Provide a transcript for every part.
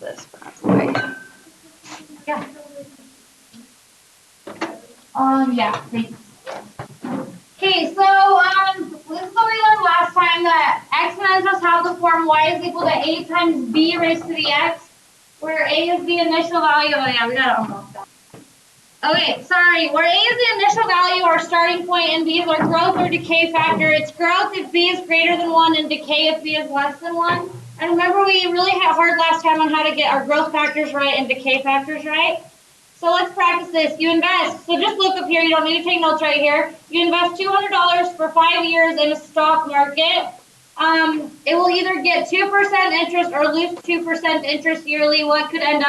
this, but that's why. Yeah. Yeah, thanks. Okay, so this is what we learned last time, that exponentials have the form y is equal to a times b raised to the x, where a is the initial value. Oh yeah, we got it almost done. Okay, sorry, where a is the initial value or starting point and b is our growth or decay factor. It's growth if b is greater than 1 and decay if b is less than 1. And remember, we really had hard last time on how to get our growth factors right and decay factors right. So let's practice this. You invest, so just look up here, you don't need to take notes right here. You invest $200 for 5 years in a stock market. It will either get 2% interest or lose 2% interest yearly. What could you end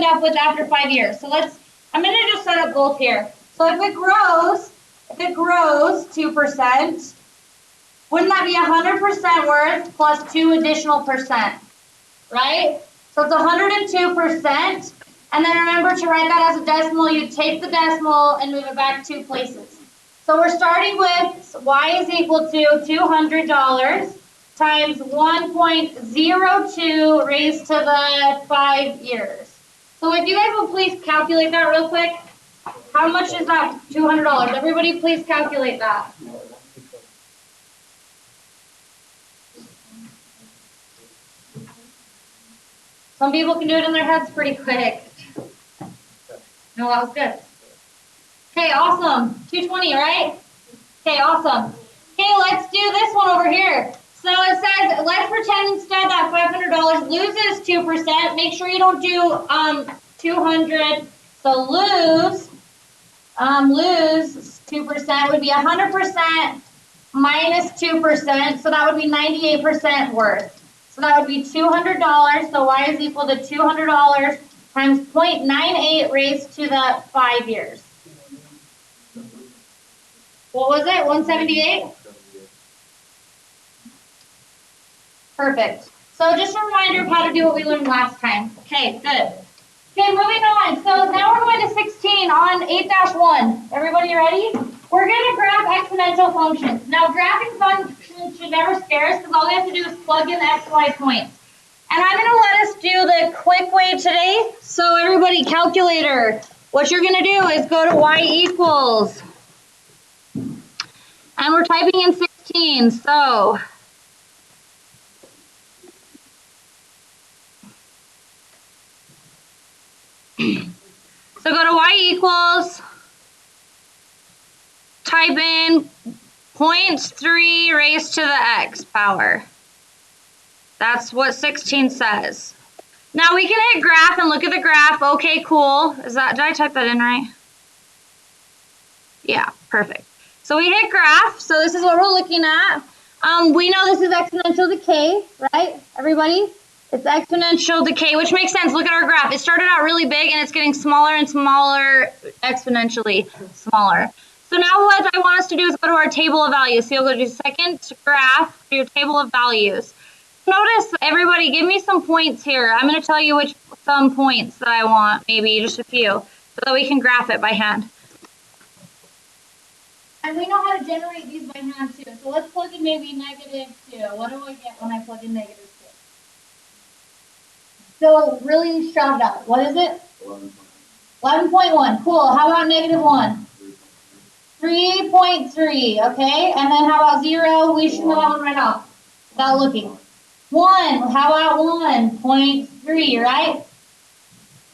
up with after 5 years? So I'm going to just set up both here. So if it grows 2%, wouldn't that be 100% worth plus 2 additional percent, right? So it's 102%. And then remember to write that as a decimal. You take the decimal and move it back 2 places. So we're starting with y is equal to $200 times 1.02 raised to the 5 years. So if you guys will please calculate that real quick. How much is that $200? Everybody please calculate that. Some people can do it in their heads pretty quick. No, that was good. Okay, awesome. 220, right? Okay, awesome. Okay, let's do this one over here. So it says, let's pretend instead that $500 loses 2%. Make sure you don't do 200. So lose 2% would be 100% minus 2%. So that would be 98% worth. So that would be $200. So y is equal to $200 times 0.98 raised to the 5 years. What was it? 178? Perfect. So just a reminder of how to do what we learned last time. Okay, good. Okay, moving on. So now we're going to 16 on 8-1. Everybody ready? We're going to graph exponential functions. Now, graphing functions should never scare us because all we have to do is plug in x, y points. And I'm going to let us do the quick way today. So everybody, calculator. What you're going to do is go to y equals. And we're typing in 16. So go to y equals, type in 0.3 raised to the x power. That's what 16 says. Now we can hit graph and look at the graph. Okay, cool. Did I type that in right? Yeah, perfect. So we hit graph. So this is what we're looking at. We know this is exponential decay, right? Everybody? It's exponential decay, which makes sense. Look at our graph. It started out really big and it's getting smaller and smaller, exponentially smaller. So now what I want us to do is go to our table of values. So you'll go to second graph, to your table of values. Notice, everybody, give me some points here. I'm going to tell you some points that I want, maybe just a few, so that we can graph it by hand. And we know how to generate these by hand too. So let's plug in maybe -2. What do I get when I plug in -2? So really shout it out. What is it? 11.1. Cool. How about -1? 3.3. Okay. And then how about 0? We should know that one right off without looking. 1. How about 1.3? Right.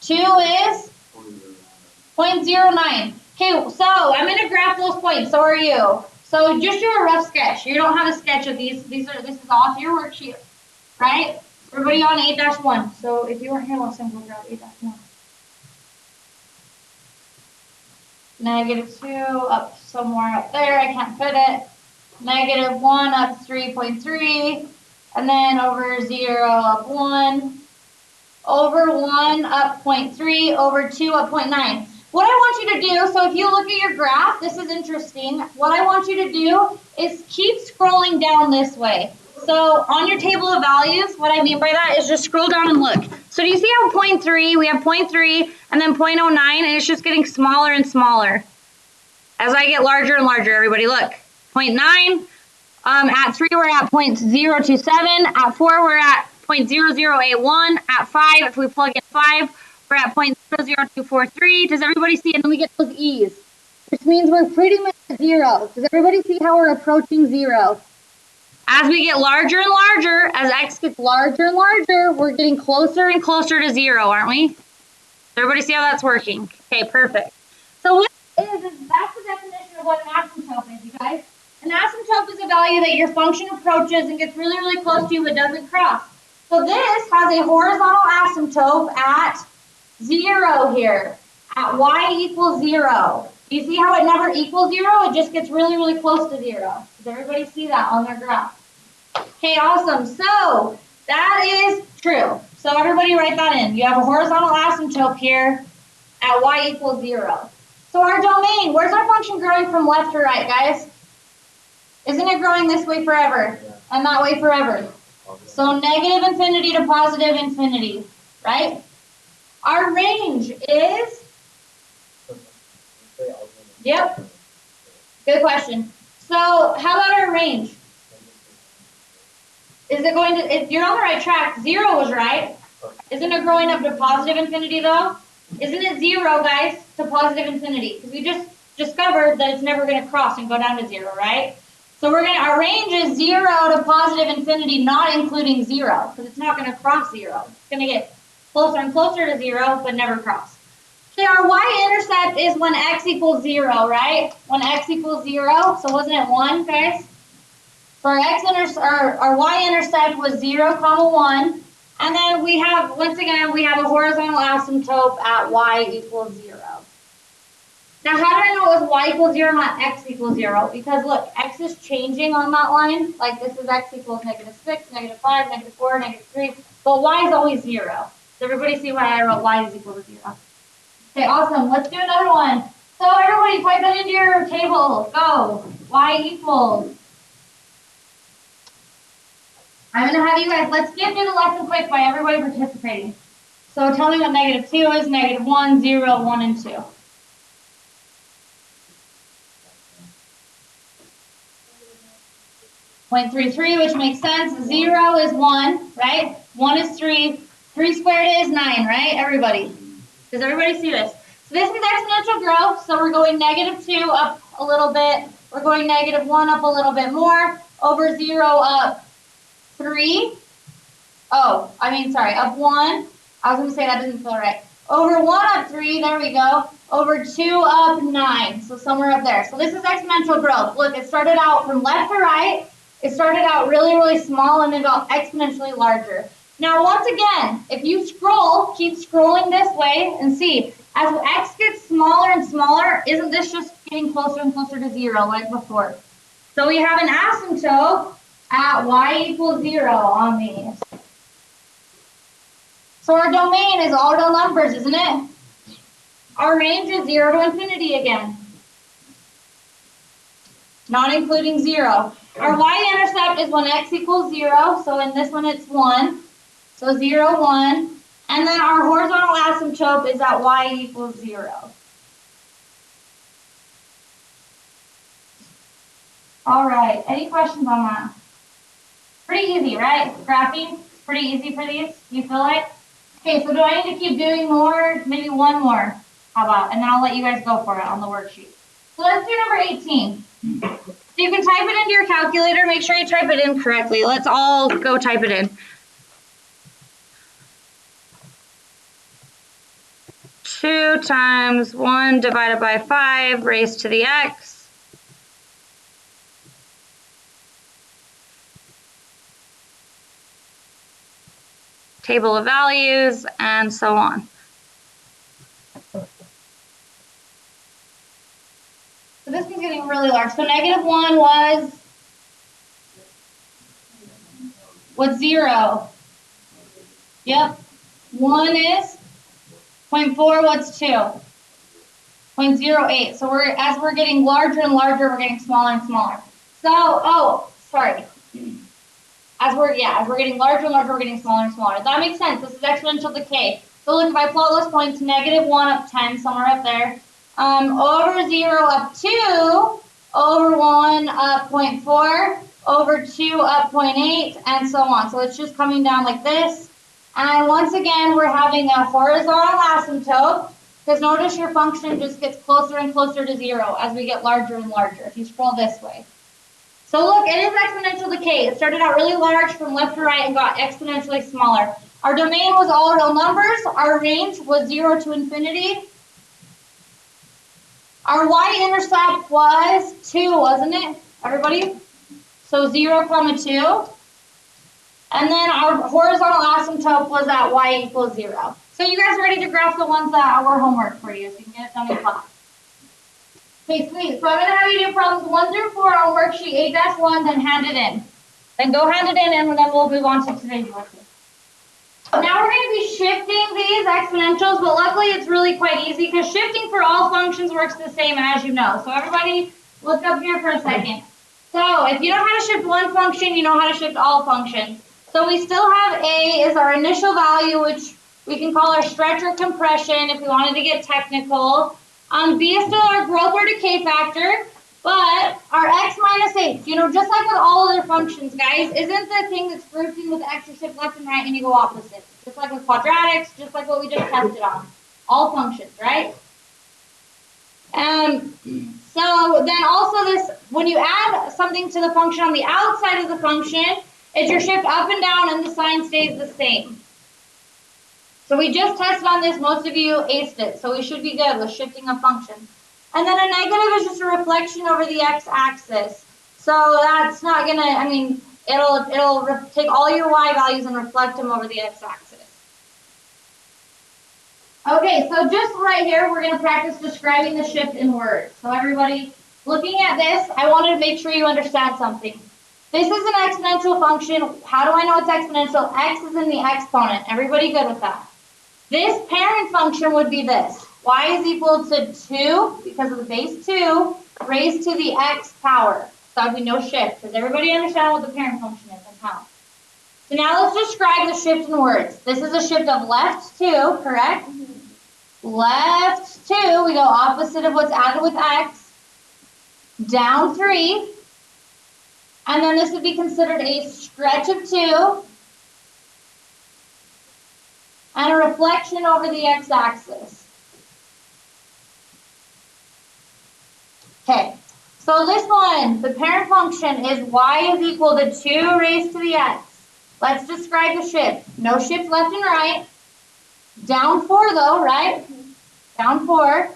2 is 0.09. Okay, so I'm going to graph those points. So are you. So just do a rough sketch. You don't have a sketch of these. This is off your worksheet, right? Everybody on 8-1. So if you weren't here last time, we'll grab 8-1. -2 up somewhere up there. I can't fit it. -1 up 3.3. And then over 0 up 1. Over 1 up 0.3. Over 2 up 0.9. What I want you to do, so if you look at your graph, this is interesting. What I want you to do is keep scrolling down this way. So on your table of values, what I mean by that is just scroll down and look. So do you see how 0.3, we have 0.3 and then 0.09, and it's just getting smaller and smaller. As I get larger and larger, everybody look. 0.9, at 3 we're at 0.027, at 4 we're at 0.0081 at 5. If we plug in 5, we're at 0.00243. Does everybody see? And then we get those e's, which means we're pretty much at 0. Does everybody see how we're approaching 0? As we get larger and larger, as x gets larger and larger, we're getting closer and closer to 0, aren't we? Does everybody see how that's working? Okay, perfect. So what that's the definition of what an asymptote is, you guys. An asymptote is a value that your function approaches and gets really, really close to but doesn't cross. So this has a horizontal asymptote at 0 here, at y equals 0. Do you see how it never equals 0? It just gets really, really close to 0. Does everybody see that on their graph? Okay, awesome. So that is true. So everybody write that in. You have a horizontal asymptote here at y equals 0. So our domain, where's our function growing from left to right, guys? Isn't it growing this way forever? And that way forever? So negative infinity to positive infinity, right? Our range is? Yep. Good question. So how about our range? Is it going to, if you're on the right track, 0 was right. Isn't it growing up to positive infinity though? Isn't it 0, guys, to positive infinity? Because we just discovered that it's never going to cross and go down to 0, right? So our range is 0 to positive infinity, not including 0, because it's not going to cross 0. It's going to get closer and closer to 0, but never cross. Okay, our y-intercept is when x equals 0, right? When x equals 0, so wasn't it 1, guys? So our y-intercept was 0, 1. And then we have, once again, we have a horizontal asymptote at y equals 0. Now, how did I know it was y equals 0, not x equals 0? Because look, x is changing on that line. Like this is x equals -6, -5, -4, -3. But y is always 0. Does everybody see why I wrote y is equal to 0? Okay, awesome. Let's do another one. So everybody type that into your table. Go. Y equals. I'm going to have you guys, let's get through the lesson quick by everybody participating. So tell me what -2 is, -1, 0, 1, and 2. .33, which makes sense. 0 is 1, right? 1 is 3. 3 squared is 9, right? Everybody. Does everybody see this? So this is exponential growth. So we're going -2 up a little bit. We're going -1 up a little bit more. Over 0 up 3. Oh, I mean, sorry, up 1. I was going to say that doesn't feel right. Over 1 up 3. There we go. Over 2 up 9. So somewhere up there. So this is exponential growth. Look, it started out from left to right. It started out really, really small and then got exponentially larger. Now, once again, if you scroll, keep scrolling this way and see, as x gets smaller and smaller, isn't this just getting closer and closer to 0 like before? So we have an asymptote at y equals 0 on these. So our domain is all real numbers, isn't it? Our range is 0 to infinity again, not including 0. Our y-intercept is when x equals 0, so in this one it's 1. So 0, 1. And then our horizontal asymptote is at y equals 0. All right, any questions on that? Pretty easy, right? Graphing, pretty easy for these, you feel like? Okay, so do I need to keep doing more? Maybe one more. How about? And then I'll let you guys go for it on the worksheet. So let's do number 18. So you can type it into your calculator. Make sure you type it in correctly. Let's all go type it in. 2 times 1 divided by 5 raised to the x. Table of values, and so on. So this one's getting really large. So -1 was 0. Yep. 1 is 0.4. What's 2? 0.08. So as we're getting larger and larger, we're getting smaller and smaller. So, oh, sorry. As we're getting larger and larger, we're getting smaller and smaller. That makes sense. This is exponential decay. So look, if I plot those points, -1 up 10, somewhere up there. Over 0 up 2, over 1 up 0.4, over 2 up 0.8, and so on. So it's just coming down like this. And once again, we're having a horizontal asymptote, because notice your function just gets closer and closer to 0 as we get larger and larger, if you scroll this way. So look, it is exponential decay. It started out really large from left to right and got exponentially smaller. Our domain was all real numbers. Our range was 0 to infinity. Our y-intercept was 2, wasn't it, everybody? So 0, 2. And then our horizontal asymptote was at y equals 0. So you guys are ready to graph the ones that were homework for you, so you can get it done in class. Okay, sweet. So I'm going to have you do problems 1 through 4 on worksheet 8-1, then hand it in. Then go hand it in, and then we'll move on to today's lesson. So now we're going to be shifting these exponentials, but luckily it's really quite easy because shifting for all functions works the same, as you know. So everybody look up here for a second. So if you know how to shift one function, you know how to shift all functions. So we still have A is our initial value, which we can call our stretch or compression if we wanted to get technical. B is still our growth or decay factor, but our x minus h, you know, just like with all other functions, guys, isn't the thing that's grouped in with the extra shift left and right and you go opposite. Just like with quadratics, just like what we just tested on. All functions, right? So then also this, when you add something to the function on the outside of the function, it's your shift up and down and the sign stays the same. So we just tested on this, most of you aced it, so we should be good with shifting a function. And then a negative is just a reflection over the x-axis. So that's not gonna, I mean, it'll take all your y values and reflect them over the x-axis. Okay, so just right here, we're gonna practice describing the shift in words. So everybody, looking at this, I wanted to make sure you understand something. This is an exponential function. How do I know it's exponential? X is in the exponent. Everybody good with that? This parent function would be this. Y is equal to 2, because of the base 2, raised to the x power. So that would be no shift. Does everybody understand what the parent function is and how? So now let's describe the shift in words. This is a shift of left 2, correct? Left 2, we go opposite of what's added with x. Down 3. And then this would be considered a stretch of 2. And a reflection over the x-axis. Okay, so this one, the parent function is y is equal to 2 raised to the x. Let's describe the shift. No shift left and right. Down 4 though, right? Down 4.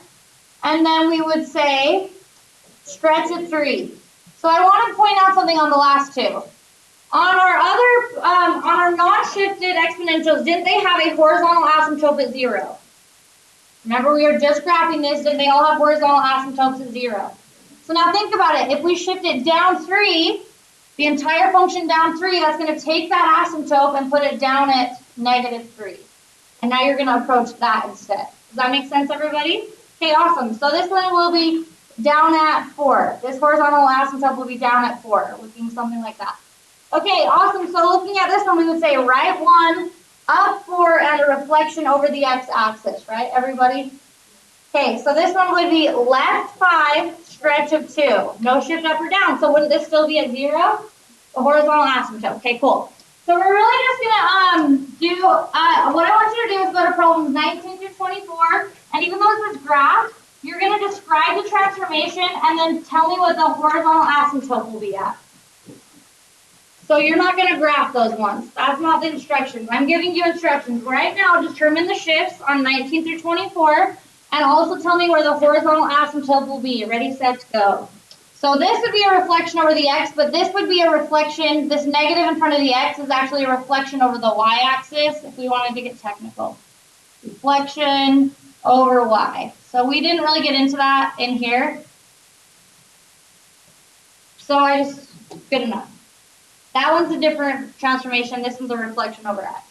And then we would say stretch of 3. So I want to point out something on the last two. On our non-shifted exponentials, didn't they have a horizontal asymptote at 0? Remember, we were just graphing this, didn't they all have horizontal asymptotes at 0? So now think about it. If we shift it down 3, the entire function down 3, that's going to take that asymptote and put it down at -3. And now you're going to approach that instead. Does that make sense, everybody? Okay, awesome. So this one will be down at 4. This horizontal asymptote will be down at 4, looking something like that. Okay, awesome. So looking at this one, we would say right 1, up 4, and a reflection over the x-axis, right, everybody? Okay, so this one would be left 5, stretch of 2. No shift up or down. So wouldn't this still be at 0? The horizontal asymptote. Okay, cool. So we're really just going to do, what I want you to do is go to problems 19 through 24, and even though this is graph, you're going to describe the transformation and then tell me what the horizontal asymptote will be at. So you're not going to graph those ones. That's not the instructions. I'm giving you instructions. Right now, determine the shifts on 19 through 24, and also tell me where the horizontal asymptote will be. Ready, set, go. So this would be a reflection over the x, but this would be a reflection. This negative in front of the x is actually a reflection over the y-axis if we wanted to get technical. Reflection over y. So we didn't really get into that in here. So good enough. That one's a different transformation. This one's a reflection over x.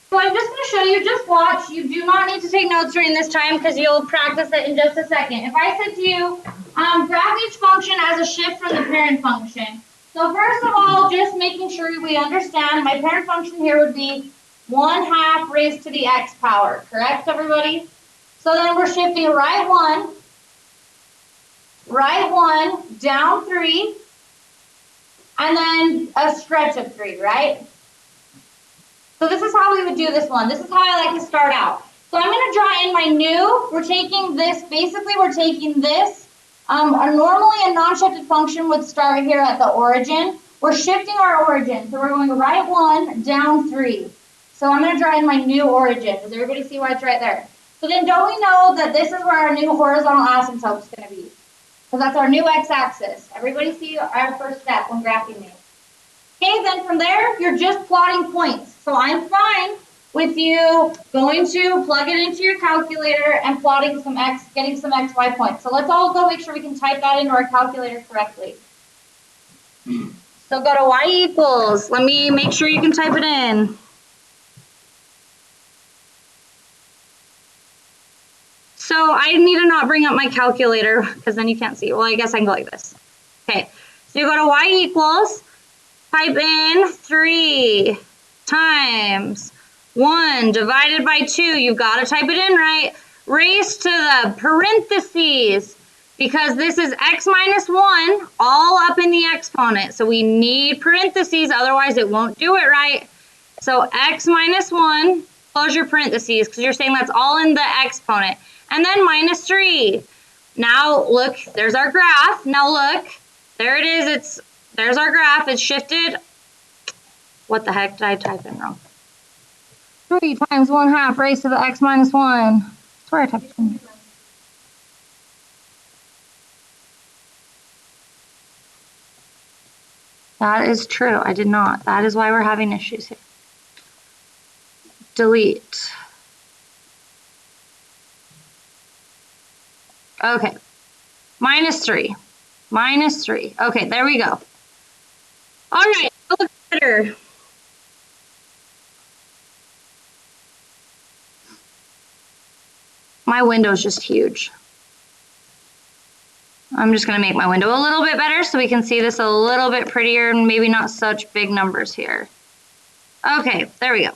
So I'm just going to show you, just watch. You do not need to take notes during this time because you'll practice it in just a second. If I said to you, graph each function as a shift from the parent function. So first of all, just making sure we understand, my parent function here would be 1/2 raised to the x power, correct, everybody? So then we're shifting right 1, down 3, and then a stretch of 3, right? So this is how we would do this one. This is how I like to start out. So I'm going to draw in my new. We're taking this, basically we're taking this. Normally a non-shifted function would start here at the origin. We're shifting our origin. So we're going right 1, down 3. So I'm going to draw in my new origin. Does everybody see why it's right there? So then don't we know that this is where our new horizontal asymptote is going to be? Because that's our new x-axis. Everybody see our first step when graphing these. Okay, then from there, you're just plotting points. So I'm fine with you going to plug it into your calculator and plotting some x, getting some x, y points. So let's all go make sure we can type that into our calculator correctly. So go to y equals. Let me make sure you can type it in. So I need to not bring up my calculator because then you can't see. Well, I guess I can go like this. Okay, so you go to y equals. Type in 3 times 1 divided by 2. You've got to type it in right. Raised to the parentheses because this is x minus 1 all up in the exponent. So we need parentheses, otherwise it won't do it right. So x minus 1, close your parentheses because you're saying that's all in the exponent. And then minus 3. Now look, there's our graph. Now look, there it is. There's our graph. It's shifted. What the heck did I type in wrong? 3 times 1/2 raised to the x minus 1. I swear I typed in. That is true. I did not. That is why we're having issues here. Delete. Okay. Minus 3. Minus 3. Okay, there we go. All right, that looks better. My window is just huge. I'm just going to make my window a little bit better so we can see this a little bit prettier and maybe not such big numbers here. Okay, there we go.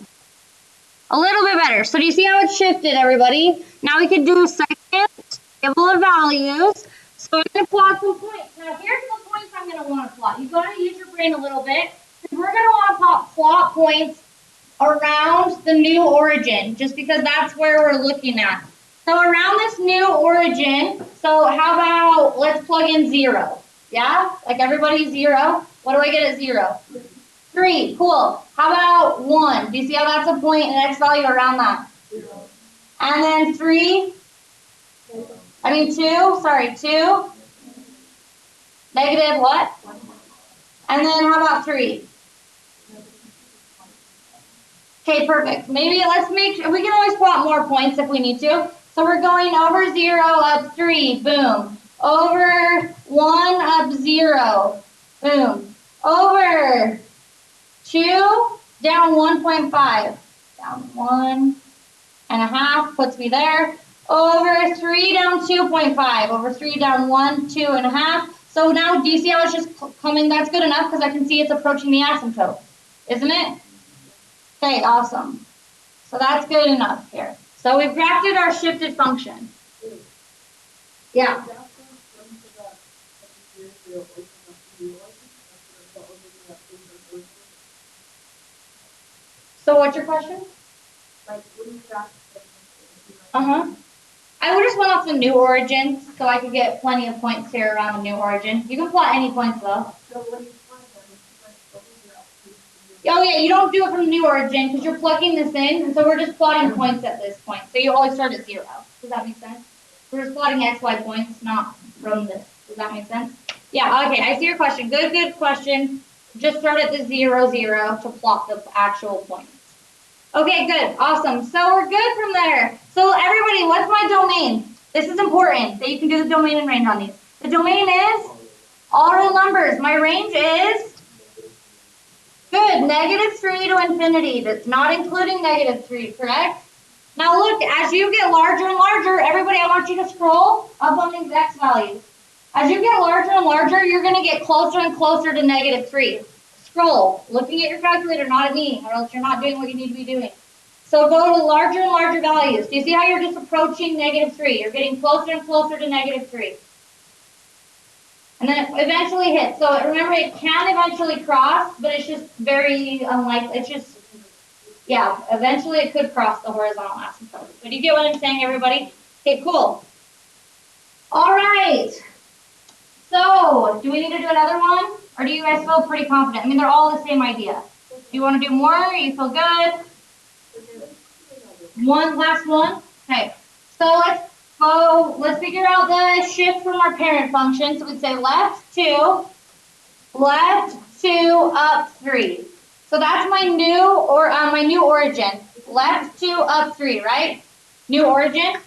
A little bit better. So do you see how it's shifted, everybody? Now we can do a second table of values. So I'm going to plot some points. Now here's the points I'm going to want to plot. You've got to use your brain a little bit. We're going to want to plot points around the new origin, just because that's where we're looking at. So around this new origin, so how about let's plug in 0. Yeah? Like everybody 0. What do I get at 0? 3. Cool. How about 1? Do you see how that's a point and x value around that? 0. And then 3? 2? Sorry, 2? Negative what? And then how about 3? Okay, perfect. Maybe let's we can always plot more points if we need to. So we're going over 0, up 3, boom. Over 1, up 0, boom. Over 2, down 1.5. Down 1.5 puts me there. Over 3, down 2.5. Over 3, down 1, 2.5. So now, do you see how it's just coming? That's good enough because I can see it's approaching the asymptote, isn't it? Okay, awesome. So that's good enough here. So we've graphed our shifted function. Yeah. So what's your question? I would just went off the new origin so I could get plenty of points here around the new origin. You can plot any points though. Oh yeah, you don't do it from the new origin because you're plugging this in, and so we're just plotting points at this point. So you always start at 0. Does that make sense? We're just plotting x, y points, not from this. Does that make sense? Yeah, okay, I see your question. Good question. Just start at the 0, 0 to plot the actual points. Okay, good, awesome. So we're good from there. So everybody, what's my domain? This is important that you can do the domain and range on these. The domain is all real numbers. My range is good, -3 to infinity. That's not including -3, correct? Now look, as you get larger and larger, everybody, I want you to scroll up on these x values. As you get larger and larger, you're going to get closer and closer to -3. Scroll, looking at your calculator, not at me, or else you're not doing what you need to be doing. So go to larger and larger values. Do you see how you're just approaching -3? You're getting closer and closer to -3. And then it eventually hits. So remember, it can eventually cross, but it's just very unlikely. It's just, yeah, eventually it could cross the horizontal asymptote. But you get what I'm saying, everybody? Okay, cool. All right. So, do we need to do another one? Or do you guys feel pretty confident? I mean, they're all the same idea. Do you want to do more? You feel good? One, last one? Okay. So let's figure out the shift from our parent function. So we'd say left 2, up 3. So that's my new origin. Left 2, up 3, right? New origin?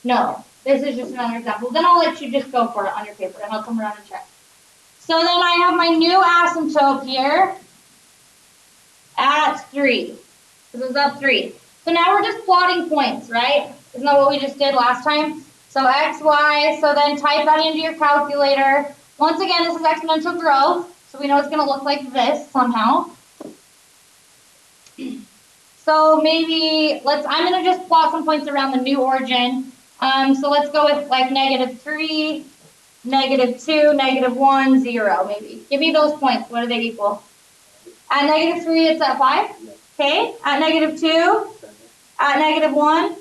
No. This is just another example. Then I'll let you just go for it on your paper, and I'll come around and check. So then I have my new asymptote here at 3. This is up 3. So now we're just plotting points, right? Isn't that what we just did last time? So x, y, so then type that into your calculator. Once again, this is exponential growth, so we know it's going to look like this somehow. So maybe I'm going to just plot some points around the new origin. So let's go with like -3, -2, -1, 0 maybe. Give me those points. What do they equal? At -3, it's at 5. Okay. At -2, at -1,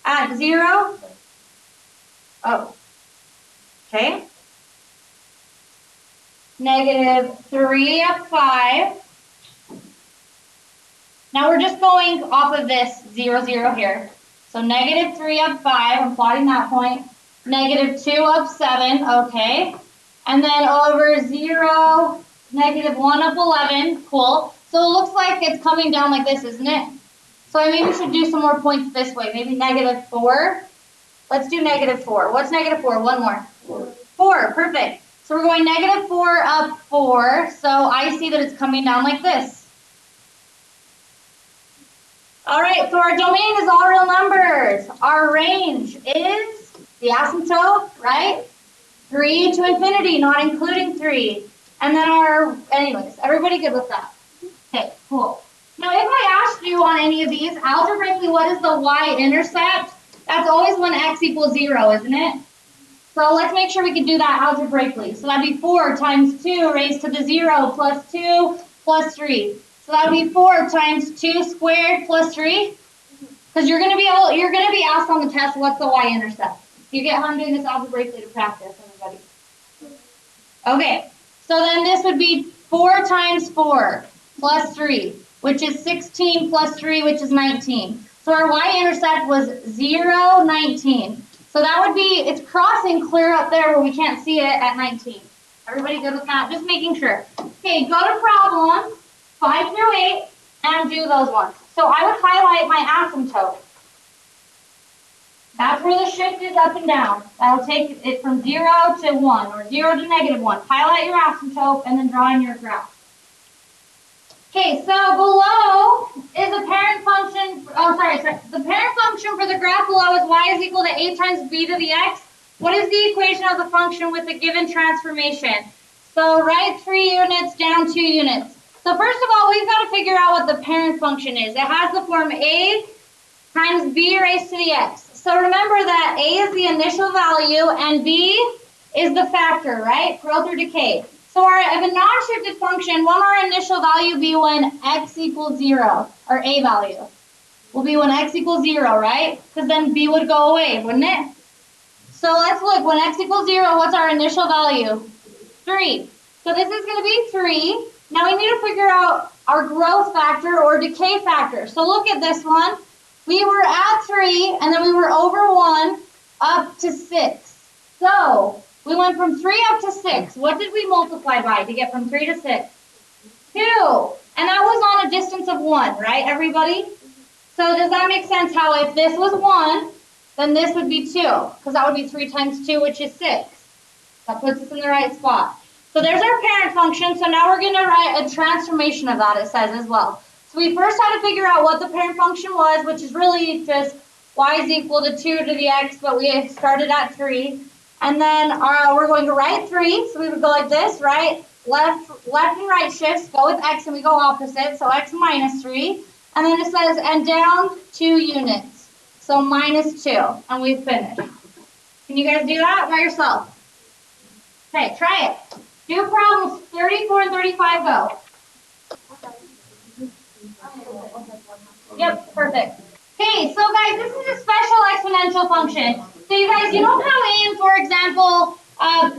at 0. Oh. Okay. -3 at 5. Now we're just going off of this 0, 0 here. So -3 up 5, I'm plotting that point. -2 up 7, okay. And then over 0, -1 up 11, cool. So it looks like it's coming down like this, isn't it? So I maybe should do some more points this way, maybe -4. Let's do -4. What's -4? One more. 4, perfect. So we're going -4 up 4, so I see that it's coming down like this. All right, so our domain is all real numbers. Our range is the asymptote, right? 3 to infinity, not including 3. And then anyways, everybody good with that? Okay, cool. Now, if I asked you on any of these, algebraically, what is the y-intercept? That's always when x equals 0, isn't it? So let's make sure we can do that algebraically. So that'd be 4 times 2 raised to the 0 plus 2 plus 3. So that would be 4 times 2 squared plus 3. Because you're gonna be asked on the test what's the y-intercept. You get how I'm doing this algebraically to practice, everybody. Okay, so then this would be 4 times 4 plus 3, which is 16 plus 3, which is 19. So our y-intercept was 0, 19. So that would be, it's crossing clear up there where we can't see it at 19. Everybody good with that? Just making sure. Okay, go to problems 5 through 8 and do those ones. So I would highlight my asymptote. That's where the shift is up and down. That'll take it from 0 to 1 or 0 to -1. Highlight your asymptote and then draw in your graph. Okay, so below is a parent function. The parent function for the graph below is y is equal to a times b to the x. What is the equation of the function with the given transformation? So write 3 units down 2 units. So first of all, we've got to figure out what the parent function is. It has the form a times b raised to the x. So remember that a is the initial value and b is the factor, right? Growth or decay. So if a non-shifted function, won't our initial value be when x equals 0, or a value? Will be when x equals 0, right? Because then b would go away, wouldn't it? So let's look, when x equals 0, what's our initial value? 3. So this is going to be 3. Now we need to figure out our growth factor or decay factor. So look at this one. We were at 3, and then we were over 1, up to 6. So we went from 3 up to 6. What did we multiply by to get from 3 to 6? 2. And that was on a distance of 1, right, everybody? So does that make sense how if this was 1, then this would be 2, because that would be 3 times 2, which is 6. That puts us in the right spot. So there's our parent function. So now we're going to write a transformation of that, it says as well. So we first had to figure out what the parent function was, which is really just y is equal to 2 to the x, but we started at 3. And then we're going to write 3. So we would go like this, right? Left and right shifts, go with x and we go opposite. So x minus 3. And then it says, and down 2 units. So minus 2, and we've finished. Can you guys do that by yourself? Okay, try it. Do problems 34 and 35, go. Yep, perfect. Okay, so guys, this is a special exponential function. So you guys, you know how in, for example,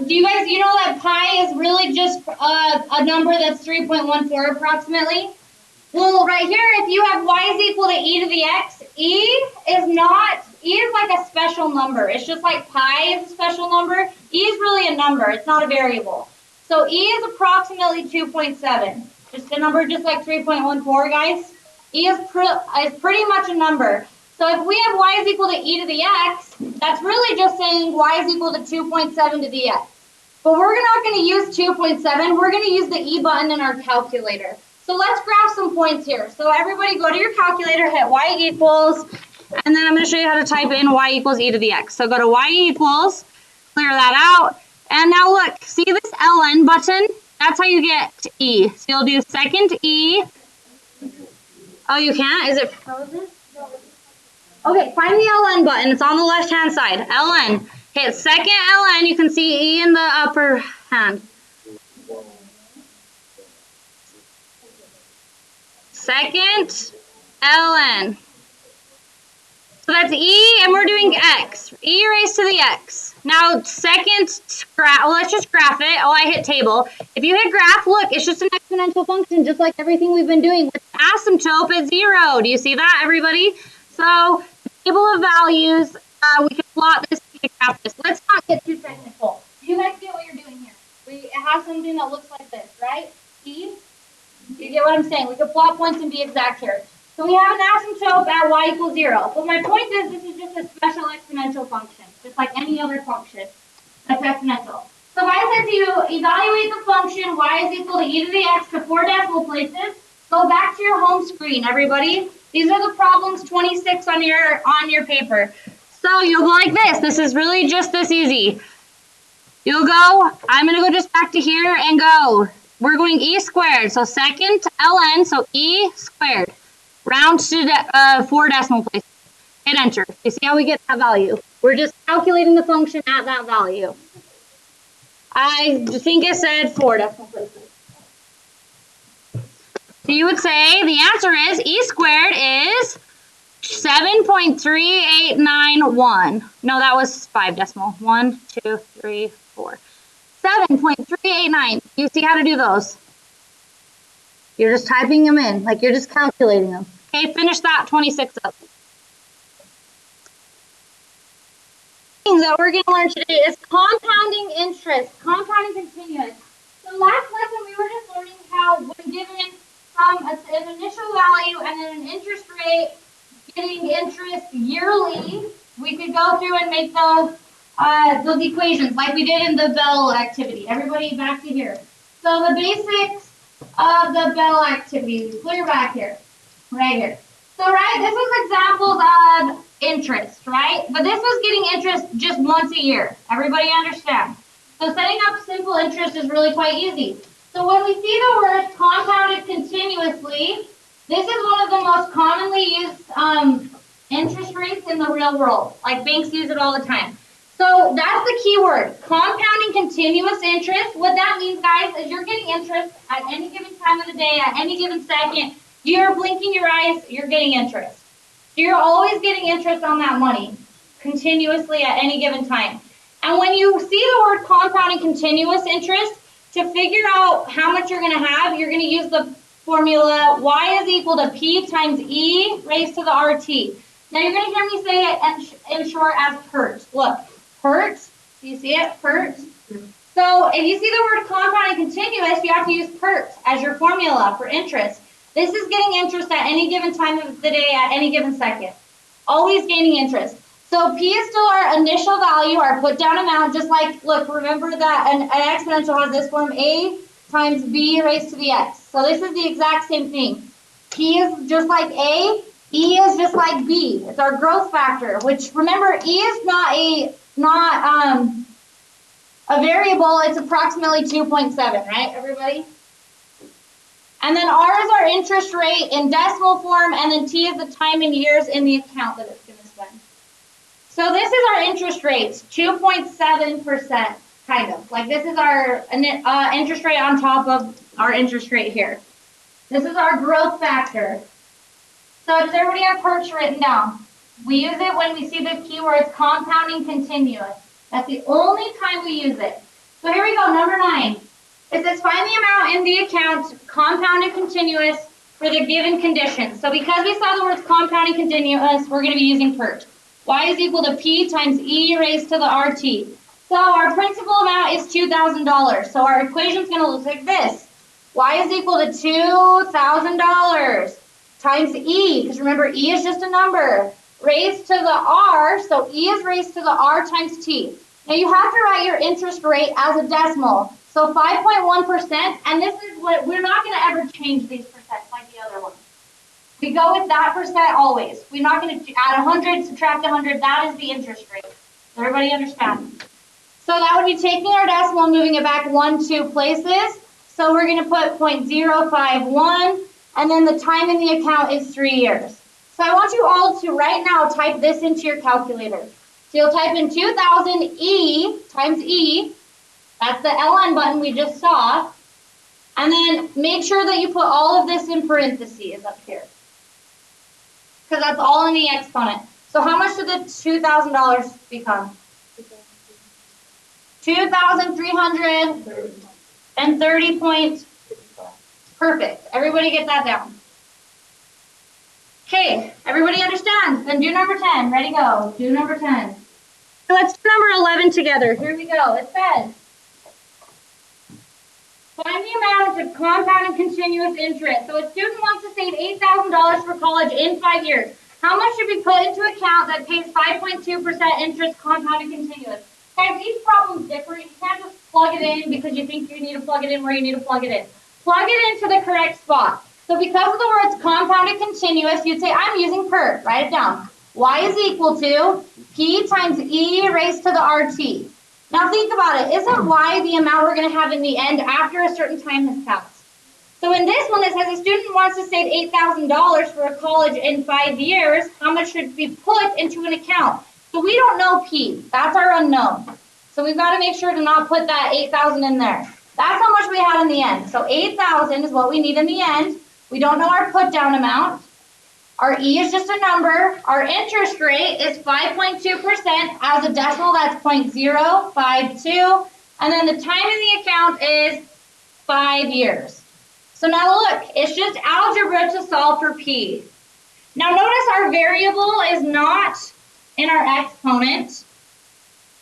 do you guys, you know that pi is really just a number that's 3.14 approximately? Well, right here, if you have y is equal to e to the x, e is like a special number. It's just like pi is a special number. E is really a number. It's not a variable. So e is approximately 2.7. Just a number just like 3.14, guys. E is pretty much a number. So if we have y is equal to e to the x, that's really just saying y is equal to 2.7 to the x. But we're not going to use 2.7. We're going to use the e button in our calculator. So let's graph some points here. So everybody go to your calculator, hit y equals, and then I'm going to show you how to type in y equals e to the x. So go to y equals, clear that out, and now look, see this ln button? That's how you get e. So you'll do second e. Oh, you can't? Is it frozen? Okay, find the ln button. It's on the left-hand side. ln. Hit second ln. You can see e in the upper hand. Second ln. So that's e, and we're doing x. E raised to the x. Now, second graph, well, let's just graph it. Oh, I hit table. If you hit graph, look, it's just an exponential function, just like everything we've been doing with asymptote at 0. Do you see that, everybody? So, the table of values, we can plot this and graph this. Let's not get too technical. Do you guys get what you're doing here? We have something that looks like this, right? E. You get what I'm saying? We could plot points and be exact here. So we have an asymptote at y equals 0. But my point is, this is just a special exponential function, just like any other function that's exponential. So if I said to you, evaluate the function y is equal to e to the x to 4 decimal places, go back to your home screen, everybody. These are the problems 26 on your paper. So you'll go like this. This is really just this easy. You'll go, I'm going to go just back to here and go. We're going e squared, so second ln, so e squared. Round to 4 decimal places. Hit enter. You see how we get that value? We're just calculating the function at that value. I think it said 4 decimal places. So you would say the answer is e squared is 7.3891. No, that was 5 decimal. 1, 2, 3, 4. 7.389. You see how to do those? You're just typing them in, like you're just calculating them. Okay, finish that 26 up. Thing that we're going to learn today is compounding interest, compounding continuous. So last lesson we were just learning how when given an initial value and then an interest rate, getting interest yearly, we could go through and make those equations like we did in the Bell activity. Everybody back to here. So the basics of the Bell activity, clear back here, right here. So this was examples of interest, right? But this was getting interest just once a year. Everybody understand? So setting up simple interest is really quite easy. So when we see the word compounded continuously, this is one of the most commonly used interest rates in the real world. Like banks use it all the time. So that's the key word, compounding continuous interest. What that means, guys, is you're getting interest at any given time of the day, at any given second. You're blinking your eyes, you're getting interest. So you're always getting interest on that money continuously at any given time. And when you see the word compounding continuous interest, to figure out how much you're going to have, you're going to use the formula y is equal to p times e raised to the RT. Now you're going to hear me say it in short as PERT. Look. PERT, do you see it? PERT. So if you see the word compounding continuous, you have to use PERT as your formula for interest. This is getting interest at any given time of the day, at any given second. Always gaining interest. So P is still our initial value, our put down amount, just like, look, remember that an exponential has this form, A times B raised to the X. So this is the exact same thing. P is just like A, E is just like B. It's our growth factor, which remember, E is not a variable, it's approximately 2.7, right, everybody? And then R is our interest rate in decimal form, and then T is the time in years in the account that it's going to spend. So this is our interest rates, 2.7%, kind of. Like this is our interest rate on top of our interest rate here. This is our growth factor. So does everybody have PERCH written down? We use it when we see the keywords compounding continuous. That's the only time we use it. So here we go, number 9. It says find the amount in the account compounded continuous for the given conditions. So because we saw the words compounding continuous, we're going to be using PERCH. Y is equal to P times E raised to the RT. So our principal amount is $2,000. So our equation is going to look like this. Y is equal to $2,000 times E, because remember E is just a number, raised to the R, so E is raised to the R times T. Now you have to write your interest rate as a decimal. So 5.1%, and this is what, we're not going to ever change these percents like the other ones. We go with that percent always. We're not going to add 100, subtract 100, that is the interest rate. Does everybody understand? So that would be taking our decimal and moving it back 1, 2 places. So we're going to put 0.051, and then the time in the account is 3 years. So I want you all to right now type this into your calculator. So you'll type in 2,000 E times E. That's the LN button we just saw. And then make sure that you put all of this in parentheses up here, because that's all in the exponent. So how much did the $2,000 become? 2,330 points. Perfect. Everybody get that down. Okay, everybody understands? Then do number 10. Ready, go. Do number 10. So let's do number 11 together. Here we go. It says, find the amount of compound and continuous interest. So a student wants to save $8,000 for college in 5 years. How much should be put into account that pays 5.2% interest compound and continuous? Guys, each problem is different. You can't just plug it in because you think you need to plug it in where you need to plug it in. Plug it into the correct spot. So because of the words compound and continuous, you'd say, I'm using PERT. Write it down. Y is equal to P times E raised to the RT. Now think about it. Isn't Y the amount we're going to have in the end after a certain time has passed? So in this one, it says a student wants to save $8,000 for a college in 5 years. How much should be put into an account? So we don't know P. That's our unknown. So we've got to make sure to not put that 8,000 in there. That's how much we had in the end. So 8,000 is what we need in the end. We don't know our put down amount. Our E is just a number. Our interest rate is 5.2%. As a decimal, that's 0.052. And then the time in the account is 5 years. So now look, it's just algebra to solve for P. Now notice our variable is not in our exponent.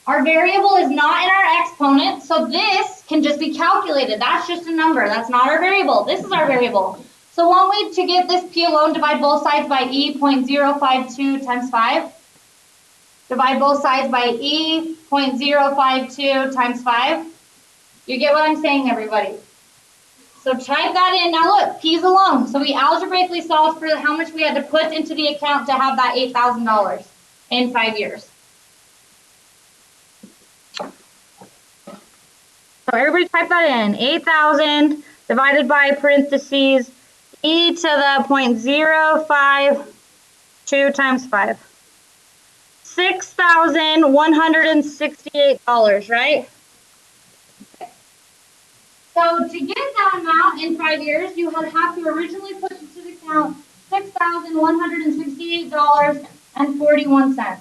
Our variable is not in our exponent, so this can just be calculated. That's just a number. That's not our variable. This is our variable. So want we to get this P alone, divide both sides by E, 0.052 times 5. Divide both sides by E, 0.052 times 5. You get what I'm saying, everybody? So type that in. Now look, P's alone. So we algebraically solved for how much we had to put into the account to have that $8,000 in 5 years. So everybody type that in. 8,000 divided by parentheses E to the 0.052 times 5. $6,168, right? So to get that amount in 5 years, you would have to originally put into the account $6,168.41.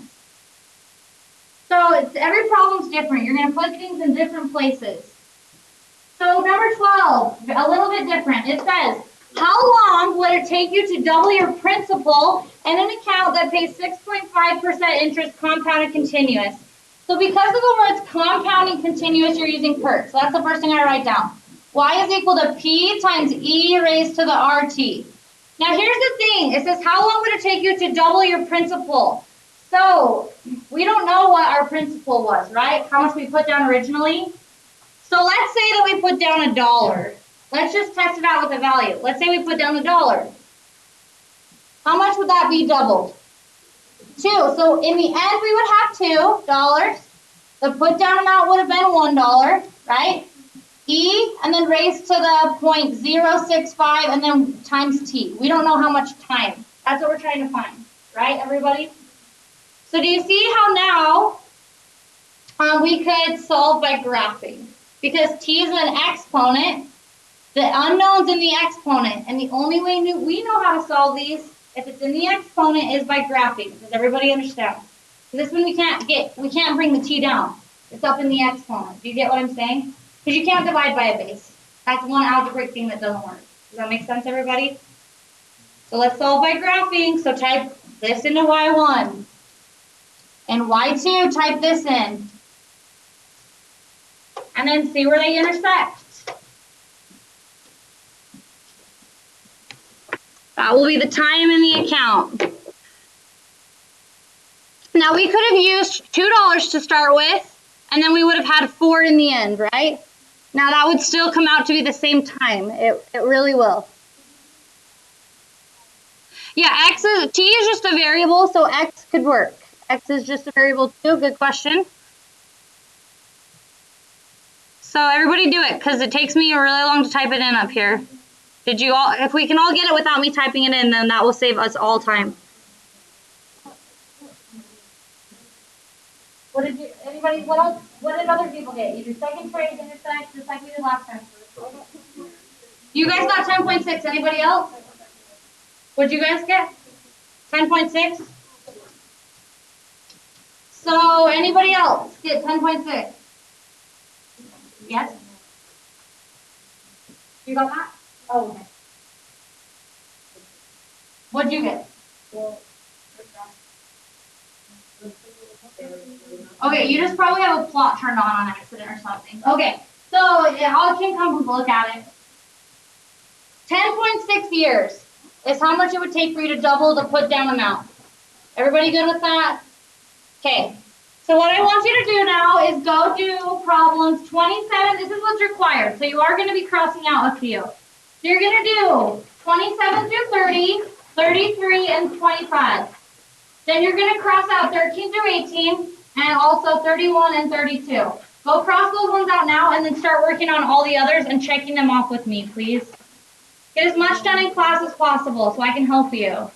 So every problem's different. You're going to put things in different places. So number 12, a little bit different. It says, how long would it take you to double your principal in an account that pays 6.5% interest compounded continuous? So because of the words compounding continuous, you're using PERT. So that's the first thing I write down. Y is equal to P times E raised to the RT. Now here's the thing. It says, how long would it take you to double your principal? So we don't know what our principal was, right? How much we put down originally. So let's say that we put down $1. Let's just test it out with a value. Let's say we put down $1. How much would that be doubled? 2. So in the end, we would have $2. The put down amount would have been $1, right? E, and then raised to the 0.065, and then times t. We don't know how much time. That's what we're trying to find, right, everybody? So do you see how now we could solve by graphing? Because t is an exponent, the unknown's in the exponent, and the only way we know how to solve these, if it's in the exponent, is by graphing. Does everybody understand? So this one we can't bring the t down. It's up in the exponent. Do you get what I'm saying? Because you can't divide by a base. That's one algebraic thing that doesn't work. Does that make sense, everybody? So let's solve by graphing. So type this into y1. And y2, type this in. And then see where they intersect. That will be the time in the account. Now we could have used $2 to start with, and then we would have had 4 in the end, right? Now that would still come out to be the same time. It really will. Yeah, t is just a variable, so x could work. X is just a variable too. Good question. So everybody do it, because it takes me a really long to type it in up here. Did you all? If we can all get it without me typing it in, then that will save us all time. What did anybody, what else, what did other people get? You did second trace, intersect, just like we did last time. You guys got 10.6, anybody else? What'd you guys get? 10.6? So anybody else get 10.6? Yes? You got that? Oh, okay. What'd you get? Okay, you just probably have a plot turned on accident or something. Okay, so y'all can come look at it. 10.6 years is how much it would take for you to double the put down amount. Everybody good with that? Okay, so what I want you to do now is go do problems 27. This is what's required. So you are going to be crossing out a few. So you're going to do 27 through 30, 33, and 25. Then you're going to cross out 13 through 18, and also 31 and 32. Go cross those ones out now, and then start working on all the others and checking them off with me, please. Get as much done in class as possible so I can help you.